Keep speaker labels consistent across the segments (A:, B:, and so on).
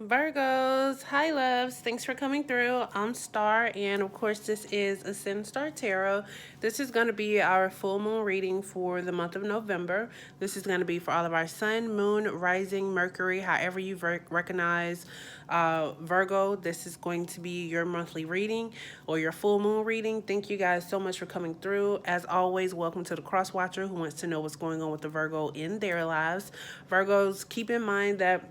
A: Virgos, hi loves. Thanks for coming through. I'm Star, and of course, this is AscendStar Tarot. This is going to be our full moon reading for the month of November. This is going to be for all of our sun, moon, rising, Mercury, however you recognize Virgo. This is going to be your monthly reading or your full moon reading. Thank you guys so much for coming through. As always, welcome to the cross watcher who wants to know what's going on with the Virgo in their lives. Virgos, keep in mind that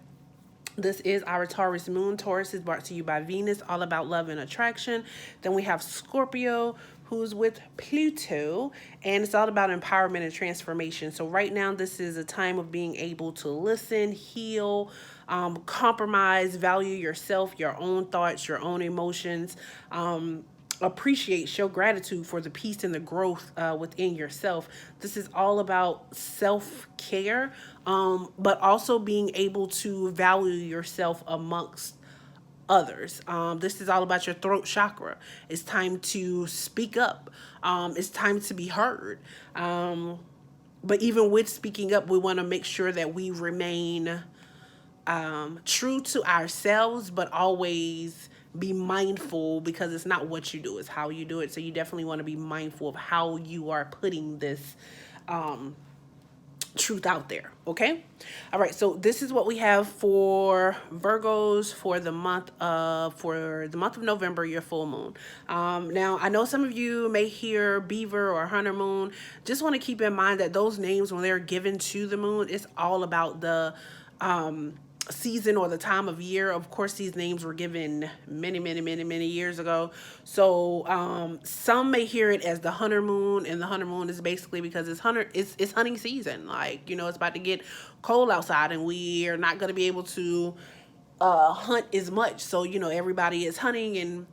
A: this is our Taurus moon. Taurus is brought to you by Venus, all about love and attraction. Then we have Scorpio, who's with Pluto, and it's all about empowerment and transformation. So right now, this is a time of being able to listen, heal, compromise, value yourself, your own thoughts, your own emotions. Appreciate, show gratitude for the peace and the growth within yourself. This is all about self-care, but also being able to value yourself amongst others. This is all about your throat chakra. It's time to speak up. It's time to be heard. But even with speaking up, we want to make sure that we remain true to ourselves, but always be mindful, because it's not what you do, it's how you do it. So you definitely want to be mindful of how you are putting this truth out there. Okay. All right. So this is what we have for Virgos for the month of November, your full moon. Now I know some of you may hear Beaver or Hunter Moon. Just want to keep in mind that those names, when they're given to the moon, it's all about the season or the time of year. Of course, these names were given many years ago. So some may hear it as the hunter moon, and the hunter moon is basically because it's hunting season. Like, it's about to get cold outside, and we are not going to be able to hunt as much. So, everybody is hunting and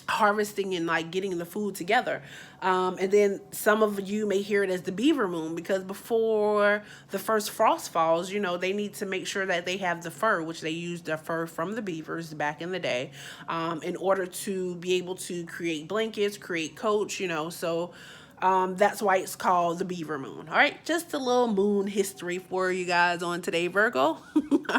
A: harvesting and like getting the food together. And then some of you may hear it as the beaver moon, because before the first frost falls, they need to make sure that they have the fur, which they used the fur from the beavers back in the day, in order to be able to create blankets, create coats, so that's why it's called the beaver moon. All right, just a little moon history for you guys on today, Virgo.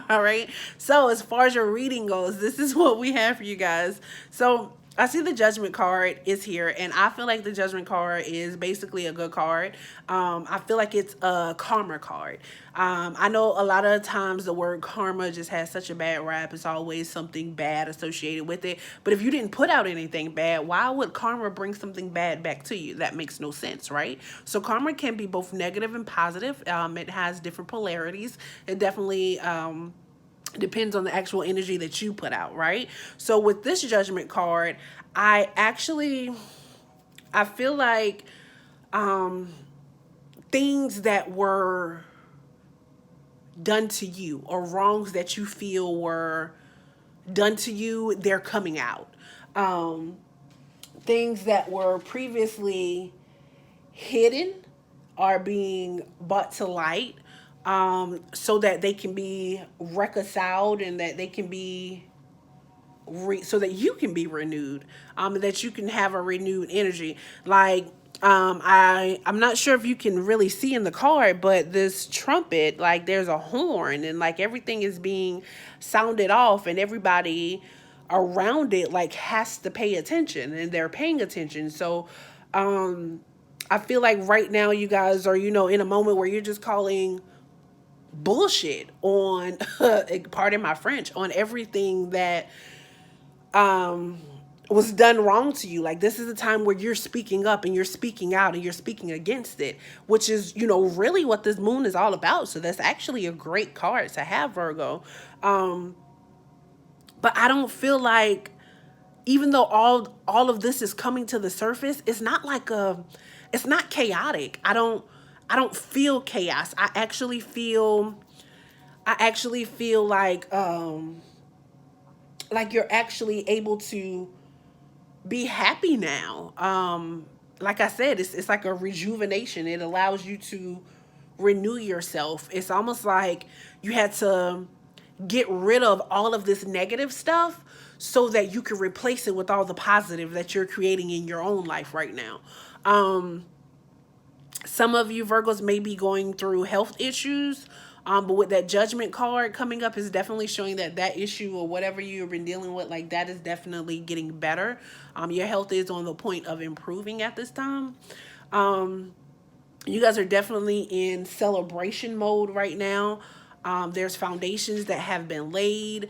A: All right, so as far as your reading goes, this is what we have for you guys. So I see the judgment card is here, and I feel like the judgment card is basically a good card. I feel like it's a karma card. I know a lot of times the word karma just has such a bad rap. It's always something bad associated with it. But if you didn't put out anything bad, why would karma bring something bad back to you? That makes no sense, right? So karma can be both negative and positive. It has different polarities. It definitely depends on the actual energy that you put out, right? So with this judgment card, I feel like things that were done to you, or wrongs that you feel were done to you, they're coming out. Things that were previously hidden are being brought to light, so that they can be reconciled, and that they can be so that you can be renewed, that you can have a renewed energy. Like, I'm not sure if you can really see in the card, but this trumpet, like there's a horn, and like everything is being sounded off, and everybody around it like has to pay attention, and they're paying attention. So I feel like right now you guys are, in a moment where you're just calling bullshit on pardon my French, on everything that was done wrong to you. Like, this is a time where you're speaking up, and you're speaking out, and you're speaking against it, which is, really what this moon is all about. So that's actually a great card to have, Virgo. But I don't feel like, even though all of this is coming to the surface, it's not chaotic. I don't feel chaos. I actually feel like you're actually able to be happy now. Like I said, it's like a rejuvenation. It allows you to renew yourself. It's almost like you had to get rid of all of this negative stuff so that you can replace it with all the positive that you're creating in your own life right now. Some of you Virgos may be going through health issues. But with that Judgment card coming up is definitely showing that that issue or whatever you've been dealing with, like that is definitely getting better. Your health is on the point of improving at this time. You guys are definitely in celebration mode right now. There's foundations that have been laid.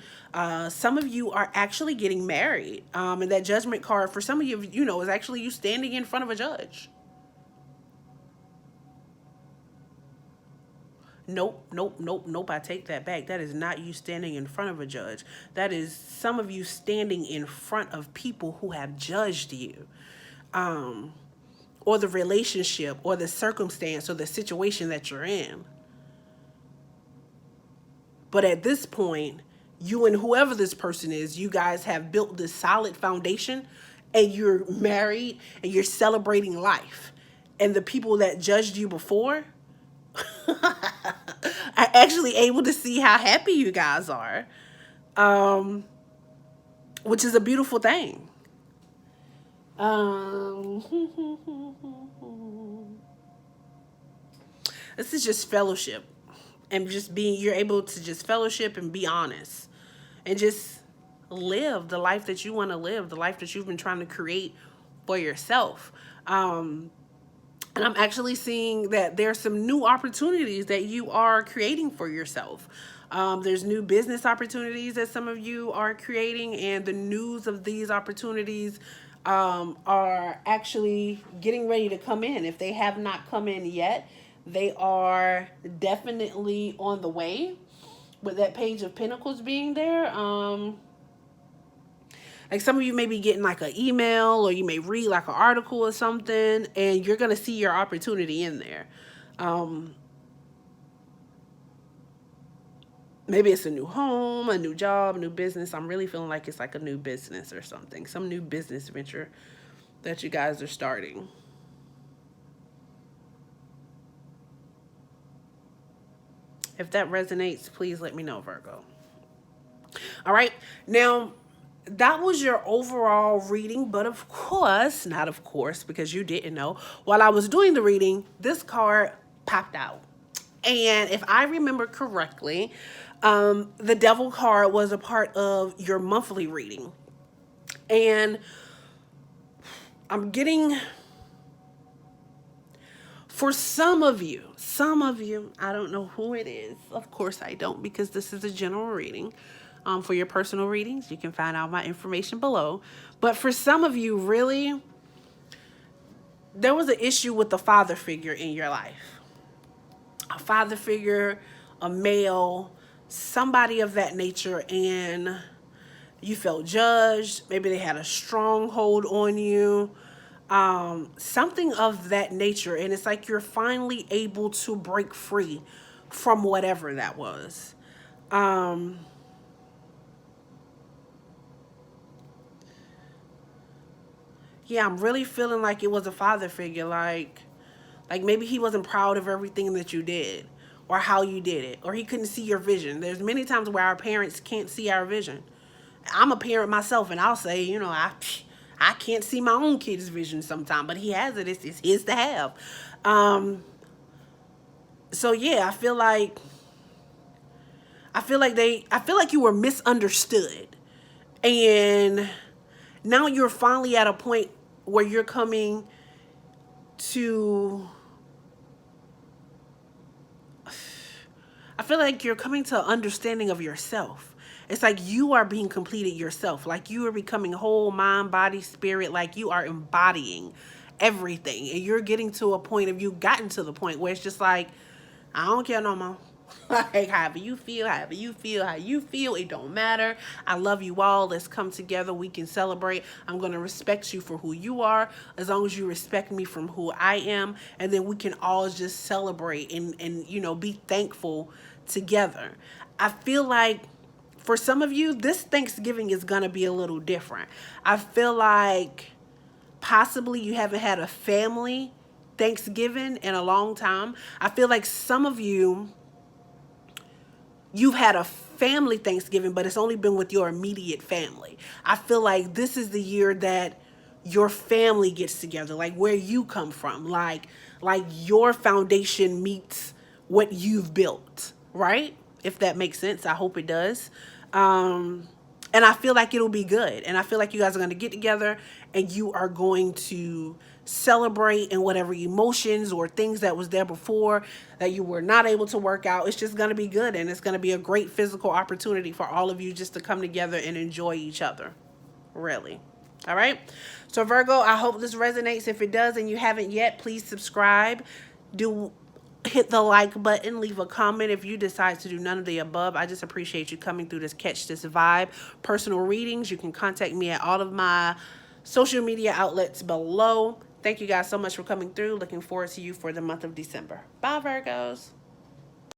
A: Some of you are actually getting married. And that Judgment card for some of you, is actually you standing in front of a judge. Nope, nope, nope, nope. I take that back. That is not you standing in front of a judge. That is some of you standing in front of people who have judged you. Or the relationship or the circumstance or the situation that you're in. But at this point, you and whoever this person is, you guys have built this solid foundation and you're married and you're celebrating life. And the people that judged you before are actually able to see how happy you guys are, which is a beautiful thing. This is just fellowship and just you're able to just fellowship and be honest and just live the life that you want to live, the life that you've been trying to create for yourself. And I'm actually seeing that there's some new opportunities that you are creating for yourself. There's new business opportunities that some of you are creating, and the news of these opportunities are actually getting ready to come in. If they have not come in yet, they are definitely on the way, with that Page of Pentacles being there. Like some of you may be getting like an email, or you may read like an article or something, and you're going to see your opportunity in there. Maybe it's a new home, a new job, a new business. I'm really feeling like it's like a new business or something. Some new business venture that you guys are starting. If that resonates, please let me know, Virgo. All right. Now, that was your overall reading, but of course, not of course, because you didn't know, while I was doing the reading, this card popped out. And if I remember correctly, the Devil card was a part of your monthly reading. And I'm getting, for some of you, I don't know who it is. Of course I don't, because this is a general reading. For your personal readings, you can find out my information below. But for some of you, really, there was an issue with the father figure in your life. A father figure, a male, somebody of that nature, and you felt judged. Maybe they had a stronghold on you. Something of that nature. And it's like you're finally able to break free from whatever that was. Yeah, I'm really feeling like it was a father figure. Like maybe he wasn't proud of everything that you did or how you did it, or he couldn't see your vision. There's many times where our parents can't see our vision. I'm a parent myself, and I'll say, I can't see my own kid's vision sometimes, but he has it. It's his to have. So yeah, I feel like you were misunderstood, and now you're finally at a point where you're coming to, I feel like you're coming to an understanding of yourself. It's like you are being completed yourself. Like you are becoming whole, mind, body, spirit. Like you are embodying everything. And you're getting to a point of, you've gotten to the point where it's just like, I don't care no more. Like however you feel, how you feel, it don't matter. I love you all. Let's come together. We can celebrate. I'm going to respect you for who you are, as long as you respect me from who I am. And then we can all just celebrate and be thankful together. I feel like for some of you, this Thanksgiving is going to be a little different. I feel like possibly you haven't had a family Thanksgiving in a long time. I feel like some of you, you've had a family Thanksgiving, but it's only been with your immediate family. I feel like this is the year that your family gets together, like where you come from, like your foundation meets what you've built. right? If that makes sense. I hope it does. And I feel like it'll be good. And I feel like you guys are going to get together and you are going to celebrate, and whatever emotions or things that was there before that you were not able to work out, it's just going to be good. And it's going to be a great physical opportunity for all of you just to come together and enjoy each other. Really. All right. So Virgo, I hope this resonates. If it does and you haven't yet, please subscribe. Hit the like button, leave a comment. If you decide to do none of the above, I just appreciate you coming through this Catch This Vibe. Personal readings, you can contact me at all of my social media outlets below. Thank you guys so much for coming through. Looking forward to you for the month of December. Bye, Virgos.